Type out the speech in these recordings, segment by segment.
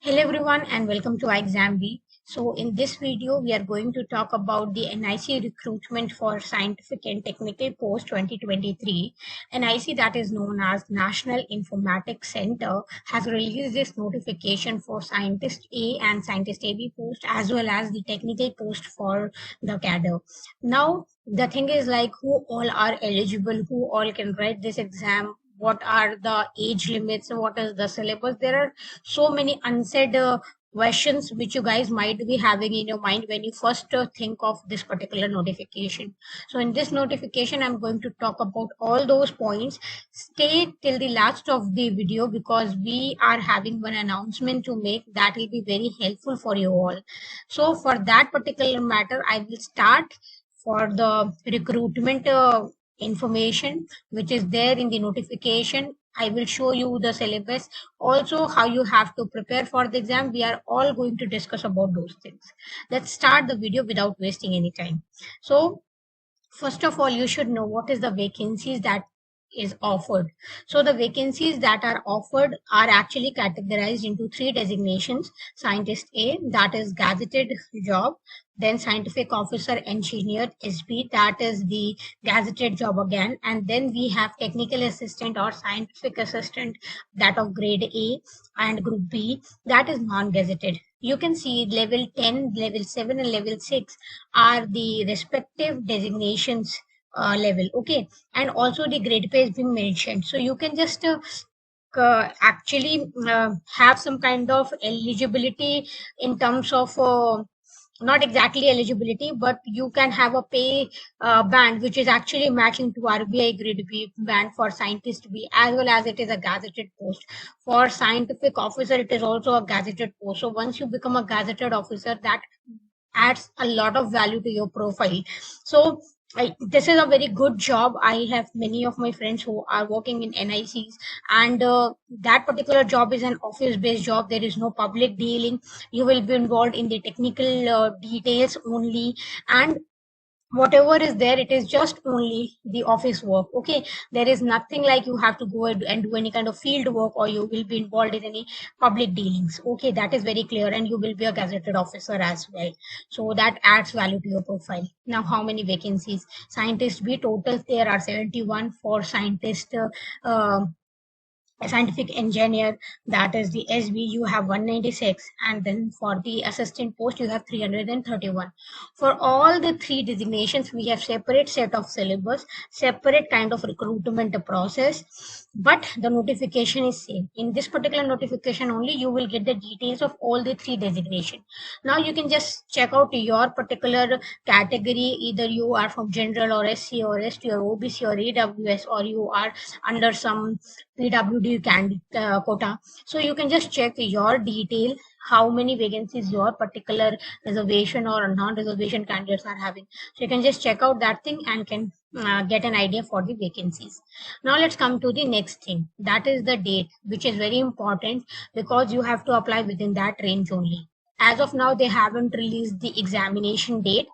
Hello everyone and welcome to iExamB. So in this video we are going to talk about the NIC recruitment for scientific and technical post 2023. NIC, that is known as National Informatics Center, has released this notification for Scientist A and Scientist AB post as well as the technical post for the cadre. Now the thing is, like, who all are eligible, who all can write this exam, what are the age limits, what is the syllabus. There are so many unsaid questions which you guys might be having in your mind when you first think of this particular notification. So in this notification I'm going to talk about all those points. Stay till the last of the video because we are having one announcement to make that will be very helpful for you all. So for that particular matter I will start for the recruitment information which is there in the notification. I will show you the syllabus, also how you have to prepare for the exam. We are all going to discuss about those things. Let's start the video without wasting any time. So first of all, you should know what is the vacancies that is offered. So the vacancies that are offered are actually categorized into three designations. Scientist A, that is gazetted job. Then scientific officer engineer SB, that is the gazetted job again. And then we have technical assistant or scientific assistant, that of grade A, and group B, that is non-gazetted. You can see level 10, level 7 and level 6 are the respective designations level. Okay, and also the grade pay is being mentioned, so you can just actually have some kind of eligibility in terms of not exactly eligibility, but you can have a pay band which is actually matching to RBI grade B band for scientist B, as well as it is a gazetted post. For scientific officer it is also a gazetted post. So once you become a gazetted officer, that adds a lot of value to your profile. So this is a very good job. I have many of my friends who are working in NICs, and that particular job is an office based job. There is no public dealing. You will be involved in the technical details only, and whatever is there, it is just only the office work. Okay, there is nothing like you have to go and do any kind of field work, or you will be involved in any public dealings. Okay, that is very clear, and you will be a gazetted officer as well. So that adds value to your profile. Now, how many vacancies? Scientist B, total there are 71. For scientist scientific engineer, that is the SB, you have 196, and then for the assistant post you have 331. For all the three designations we have separate set of syllabus, separate kind of recruitment process, but the notification is same. In this particular notification only you will get the details of all the three designation. Now you can just check out your particular category, either you are from general or SC or ST or OBC or AWS, or you are under some PWD quota. So you can just check your detail, how many vacancies your particular reservation or non-reservation candidates are having. So you can just check out that thing and can get an idea for the vacancies. Now let's come to the next thing, that is the date, which is very important because you have to apply within that range only. As of now, they haven't released the examination date.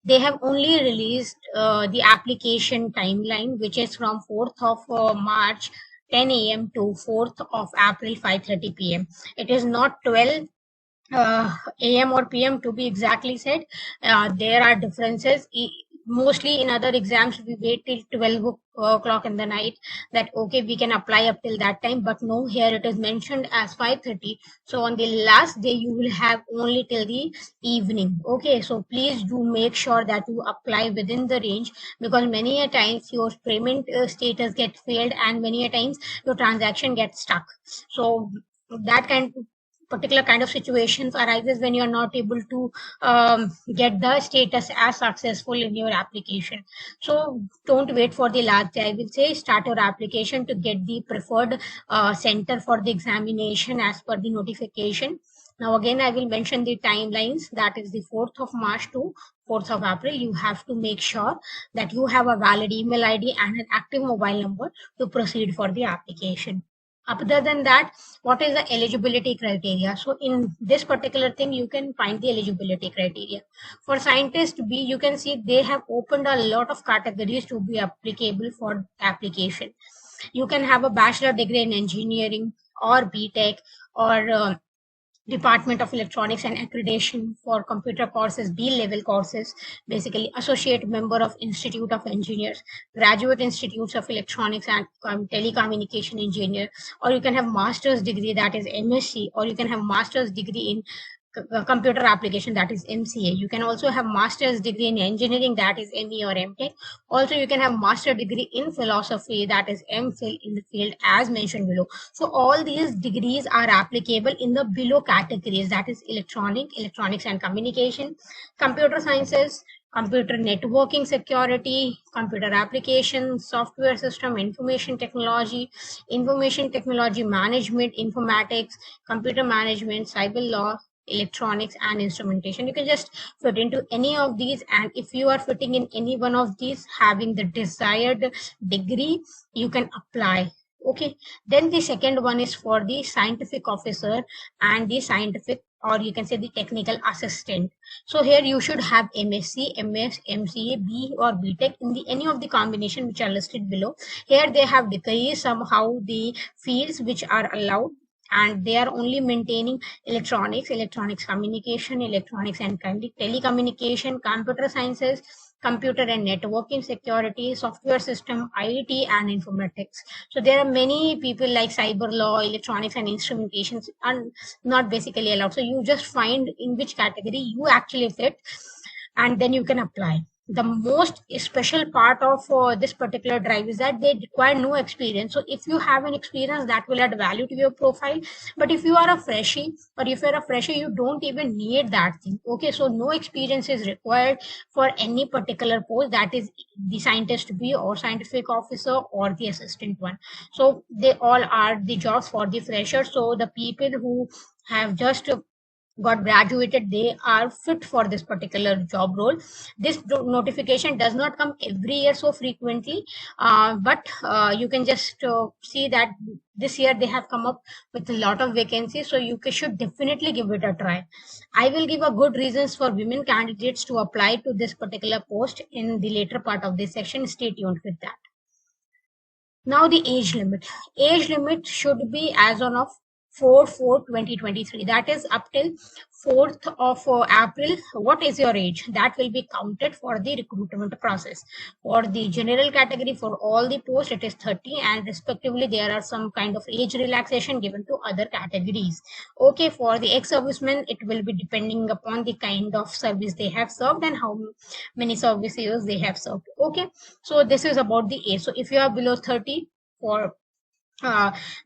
They have only released the application timeline, which is from 4th of March 10 a.m. to 4th of April 5:30 p.m. It is not 12 AM or PM to be exactly said. There are differences. Mostly in other exams we wait till 12 o'clock in the night, that okay, we can apply up till that time, but no, here it is mentioned as 5:30. So on the last day you will have only till the evening. Okay, so please do make sure that you apply within the range, because many a times your payment status get failed, and many a times your transaction gets stuck. So that particular kind of situations arises when you're not able to get the status as successful in your application. So don't wait for the last day. I will say start your application to get the preferred center for the examination as per the notification. Now again, I will mention the timelines, that is the 4th of March to 4th of April. You have to make sure that you have a valid email ID and an active mobile number to proceed for the application. Other than that, what is the eligibility criteria? So in this particular thing, you can find the eligibility criteria. For scientist B, you can see they have opened a lot of categories to be applicable for application. You can have a bachelor degree in engineering or BTech, or Department of Electronics and Accreditation for computer courses, B-level courses, basically associate member of Institute of Engineers, graduate institutes of electronics and telecommunication engineer, or you can have master's degree, that is MSc, or you can have master's degree in computer application, that is MCA. You can also have master's degree in engineering, that is ME or MTech. Also, you can have master degree in philosophy, that is MPhil in the field as mentioned below. So all these degrees are applicable in the below categories, that is electronics and communication, computer sciences, computer networking security, computer application, software system, information technology management, informatics, computer management, cyber law, electronics and instrumentation. You can just fit into any of these, and if you are fitting in any one of these having the desired degree, you can apply. Okay, then the second one is for the scientific officer and the scientific, or you can say the technical assistant. So here you should have MSc, MS, MCA, B or BTech in the any of the combination which are listed below. Here they have decreased somehow the fields which are allowed, and they are only maintaining electronics communication, electronics and telecommunication, computer sciences, computer and networking security, software system, IT and informatics. So there are many people like cyber law, electronics and instrumentations are not basically allowed. So you just find in which category you actually fit, and then you can apply. The most special part of this particular drive is that they require no experience. So if you have an experience, that will add value to your profile. But if you are a freshie, or if you're a freshie, you don't even need that thing. Okay, so no experience is required for any particular post, that is the scientist B or scientific officer or the assistant one. So they all are the jobs for the fresher. So the people who have just got graduated, they are fit for this particular job role. This notification does not come every year so frequently, but you can just see that this year they have come up with a lot of vacancies, so you should definitely give it a try. I will give a good reasons for women candidates to apply to this particular post in the later part of this section. Stay tuned with that. Now the age limit. Age limit should be as on of 4/4/2023. That is up till 4th of April. What is your age? That will be counted for the recruitment process. For the general category, for all the posts, it is 30, and respectively there are some kind of age relaxation given to other categories. Okay, for the ex-servicemen, it will be depending upon the kind of service they have served and how many service years they have served. Okay, so this is about the age. So if you are below 30 for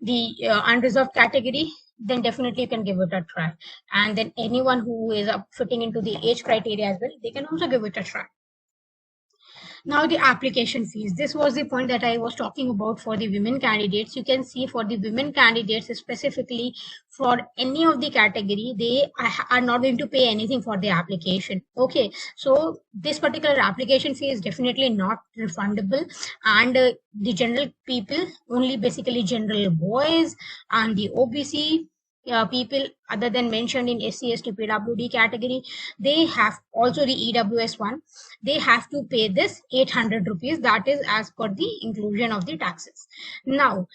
the unreserved category, then definitely you can give it a try. And then anyone who is fitting into the age criteria as well, they can also give it a try. Now the application fees. This was the point that I was talking about for the women candidates. You can see for the women candidates specifically, for any of the category, they are not going to pay anything for the application. Okay, so this particular application fee is definitely not refundable, and the general people, only basically general boys and the OBC people other than mentioned in SC, ST, PWD category, they have also the EWS one. They have to pay this 800 rupees. That is as per the inclusion of the taxes. Now,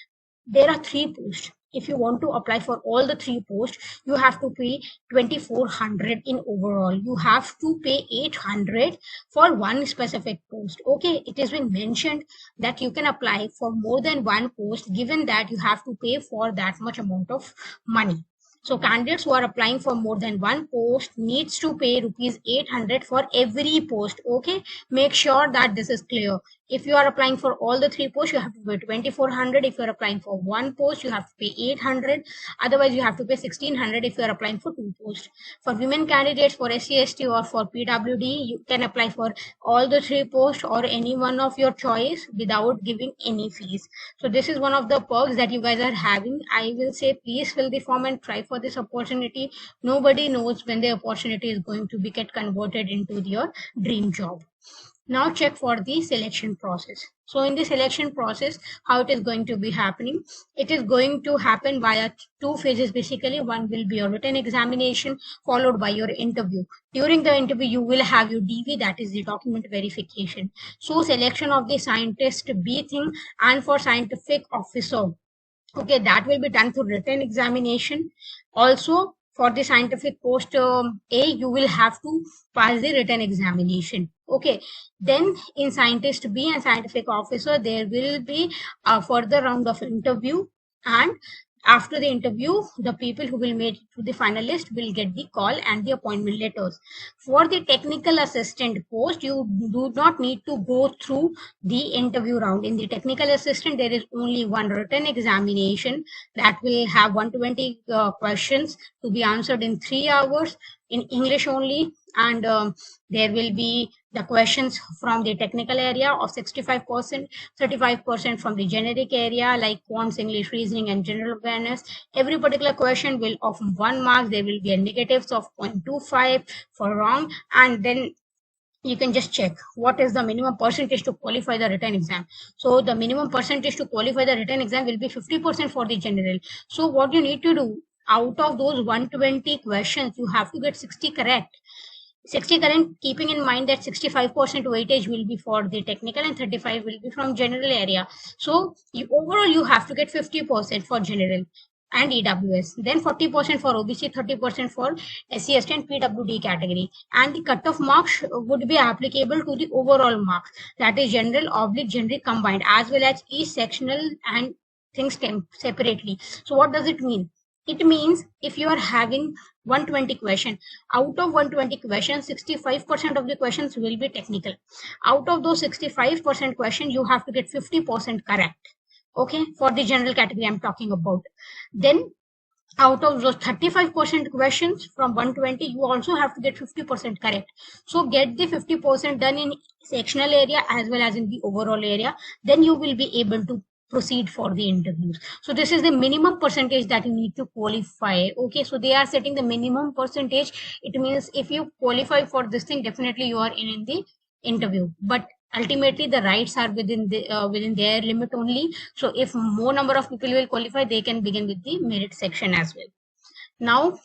there are 3 posts. If you want to apply for all the 3 posts, you have to pay 2400 in overall. You have to pay 800 for one specific post. Okay, it has been mentioned that you can apply for more than one post, given that you have to pay for that much amount of money. So candidates who are applying for more than one post needs to pay rupees 800 for every post. Okay, make sure that this is clear. If you are applying for all the 3 posts, you have to pay 2400. If you are applying for one post, you have to pay 800. Otherwise, you have to pay 1600 if you are applying for 2 posts. For women candidates, for SC, ST or for PWD, you can apply for all the 3 posts or any one of your choice without giving any fees. So this is one of the perks that you guys are having. I will say please fill the form and try for this opportunity. Nobody knows when the opportunity is going to get converted into your dream job. Now check for the selection process. So in the selection process, how it is going to be happening? It is going to happen via 2 phases basically. One will be your written examination followed by your interview. During the interview, you will have your DV, that is the document verification. So selection of the scientist B thing, and for scientific officer, okay, that will be done through written examination. Also, for the scientific post A, you will have to pass the written examination. Okay. Then in scientist B and scientific officer, there will be a further round of interview, and after the interview, the people who will make it to the finalist will get the call and the appointment letters. For the technical assistant post, you do not need to go through the interview round. In the technical assistant, there is only one written examination that will have 120 questions to be answered in 3 hours in English only, and there will be the questions from the technical area of 65%, 35% from the generic area like quants, English, reasoning, and general awareness. Every particular question will of 1 mark. There will be a negatives of 0.25 for wrong, and then you can just check what is the minimum percentage to qualify the written exam. So the minimum percentage to qualify the written exam will be 50% for the general. So what you need to do, out of those 120 questions, you have to get 60 correct. 60 current, keeping in mind that 65% weightage will be for the technical and 35 will be from general area. So overall you have to get 50% for general and EWS, then 40% for OBC, 30% for SC, ST and PWD category, and the cutoff marks would be applicable to the overall marks, that is general oblique generic combined, as well as each sectional and things separately. So what does it mean? It means if you are having 120 questions, out of 120 questions, 65% of the questions will be technical. Out of those 65% questions, you have to get 50% correct. Okay, for the general category I'm talking about. Then out of those 35% questions from 120, you also have to get 50% correct. So get the 50% done in sectional area as well as in the overall area. Then you will be able to proceed for the interviews. So this is the minimum percentage that you need to qualify. Okay, so they are setting the minimum percentage. It means if you qualify for this thing, definitely you are in the interview. But ultimately the rights are within their limit only. So if more number of people will qualify, they can begin with the merit section as well. Now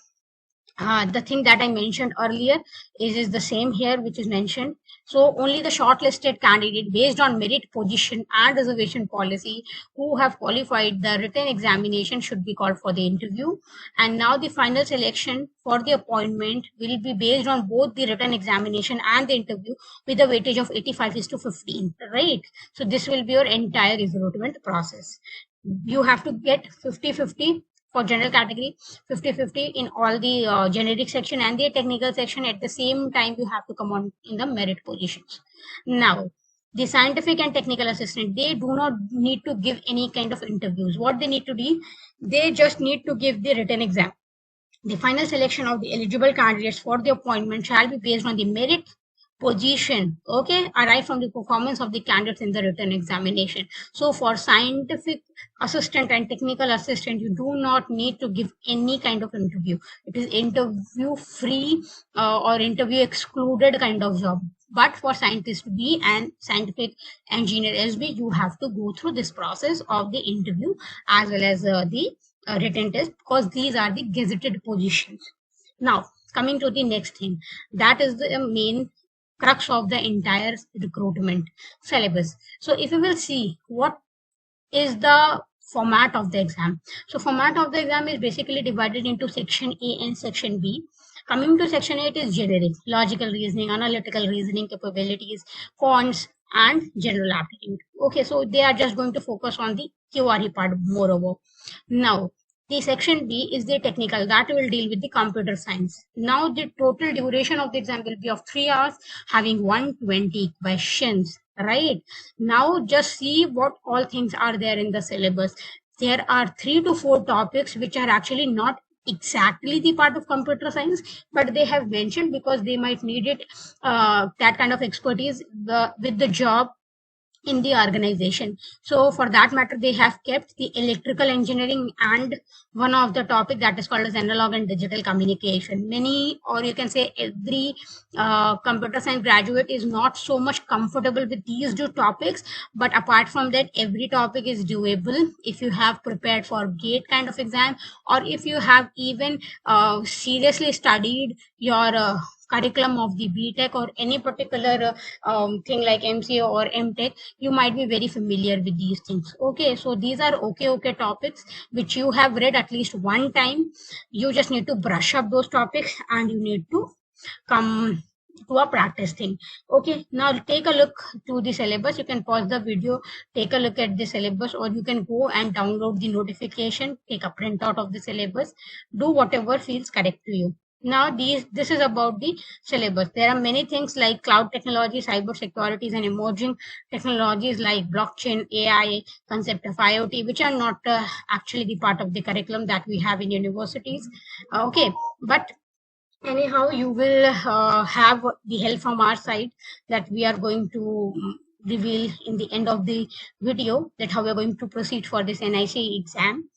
the thing that I mentioned earlier is the same here, which is mentioned. So only the shortlisted candidate based on merit, position and reservation policy who have qualified the written examination should be called for the interview. And now the final selection for the appointment will be based on both the written examination and the interview with a weightage of 85:15, right? So this will be your entire recruitment process. You have to get 50-50 for general category, 50-50 in all the generic section and the technical section. At the same time, you have to come on in the merit positions. Now, the scientific and technical assistant, they do not need to give any kind of interviews. What they need to do, they just need to give the written exam. The final selection of the eligible candidates for the appointment shall be based on the merit, position, okay, arrive from the performance of the candidates in the written examination. So for scientific assistant and technical assistant, you do not need to give any kind of interview. It is interview free or interview excluded kind of job. But for scientist B and scientific engineer SB, you have to go through this process of the interview as well as the written test, because these are the gazetted positions. Now coming to the next thing, that is the main crux of the entire recruitment syllabus. So if you will see what is the format of the exam. So format of the exam is basically divided into section A and section B. Coming to section 8 is generic, logical reasoning, analytical reasoning capabilities, quants and general aptitude. Okay, so they are just going to focus on the QRE part moreover. Now the section B is the technical, that will deal with the computer science. Now the total duration of the exam will be of 3 hours, having 120 questions, right? Now just see what all things are there in the syllabus. There are 3 to 4 topics which are actually not exactly the part of computer science, but they have mentioned because they might need it, that kind of expertise with the job in the organization. So for that matter, they have kept the electrical engineering and one of the topic that is called as analog and digital communication. Many, or you can say every computer science graduate is not so much comfortable with these two topics, but apart from that, every topic is doable if you have prepared for GATE kind of exam, or if you have even seriously studied your curriculum of the BTech or any particular thing like MCA or MTech, you might be very familiar with these things. Okay, so these are okay topics which you have read at least one time. You just need to brush up those topics and you need to come to a practice thing. Okay, now take a look to the syllabus. You can pause the video, take a look at the syllabus, or you can go and download the notification, take a printout of the syllabus, do whatever feels correct to you. Now this is about the syllabus. There are many things like cloud technology, cyber securities, and emerging technologies like blockchain, AI, concept of IoT, which are not actually the part of the curriculum that we have in universities. Okay, but anyhow, you will have the help from our side that we are going to reveal in the end of the video, that how we are going to proceed for this NIC exam.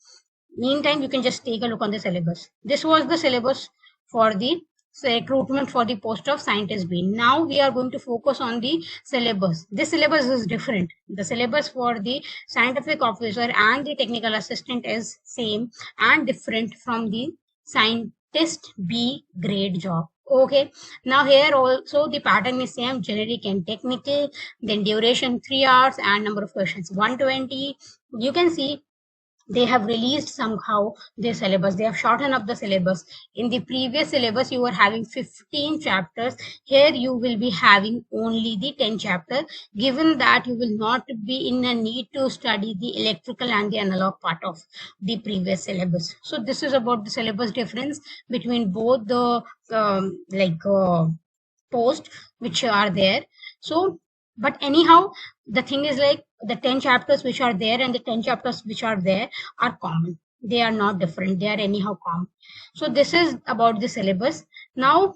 Meantime, you can just take a look on the syllabus. This was the syllabus for the recruitment for the post of scientist B. Now we are going to focus on the syllabus. This syllabus is different. The syllabus for the scientific officer and the technical assistant is same and different from the scientist B grade job. Okay, now here also the pattern is same, generic and technical, then duration 3 hours and number of questions 120. You can see they have released somehow their syllabus. They have shortened up the syllabus. In the previous syllabus, you were having 15 chapters. Here you will be having only the 10 chapter, given that you will not be in a need to study the electrical and the analog part of the previous syllabus. So this is about the syllabus difference between both the post which are there. So, but anyhow, the thing is like the 10 chapters which are there and the 10 chapters which are there are common. They are not different. They are anyhow common. So this is about the syllabus. Now,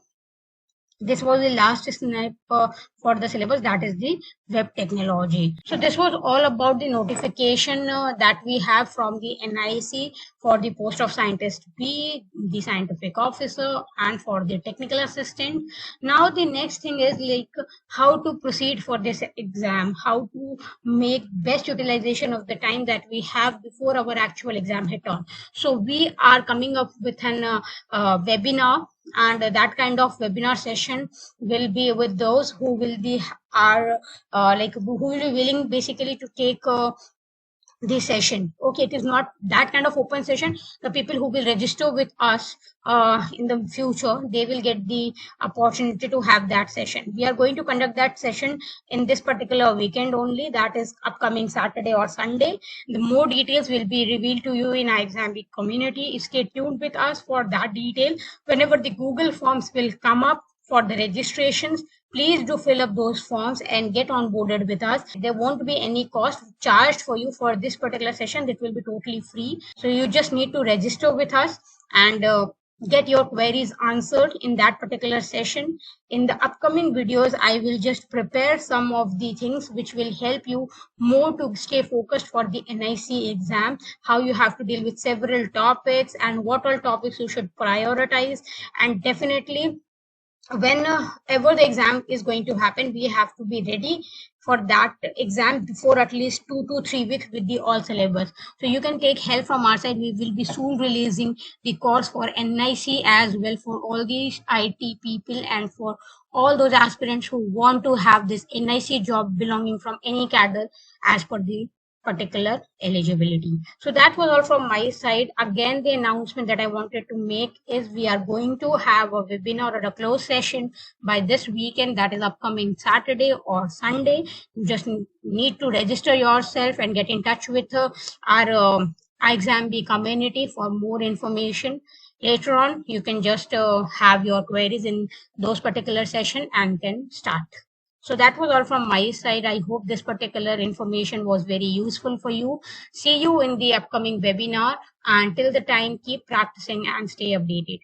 this was the last snipe for the syllabus, that is the web technology. So this was all about the notification that we have from the NIC for the post of scientist B, the scientific officer, and for the technical assistant. Now the next thing is like how to proceed for this exam, how to make best utilization of the time that we have before our actual exam hit on. So we are coming up with an webinar, and that kind of webinar session will be with those who will be who will be willing basically to take the session. Okay, it is not that kind of open session. The people who will register with us in the future, they will get the opportunity to have that session. We are going to conduct that session in this particular weekend only, that is upcoming Saturday or Sunday. The more details will be revealed to you in our exam week community. Stay tuned with us for that detail. Whenever the Google forms will come up for the registrations, please do fill up those forms and get onboarded with us. There won't be any cost charged for you for this particular session. It will be totally free. So you just need to register with us and get your queries answered in that particular session. In the upcoming videos, I will just prepare some of the things which will help you more to stay focused for the NIC exam, how you have to deal with several topics and what all topics you should prioritize. And definitely, whenever the exam is going to happen, we have to be ready for that exam before at least 2 to 3 weeks with the all syllabus. So you can take help from our side. We will be soon releasing the course for NIC as well, for all these IT people and for all those aspirants who want to have this NIC job belonging from any cadre as per the particular eligibility. So that was all from my side. Again, the announcement that I wanted to make is we are going to have a webinar or a closed session by this weekend, that is upcoming Saturday or Sunday. You just need to register yourself and get in touch with our exam B community for more information. Later on, you can just have your queries in those particular session and can start. So that was all from my side. I hope this particular information was very useful for you. See you in the upcoming webinar. Until the time, keep practicing and stay updated.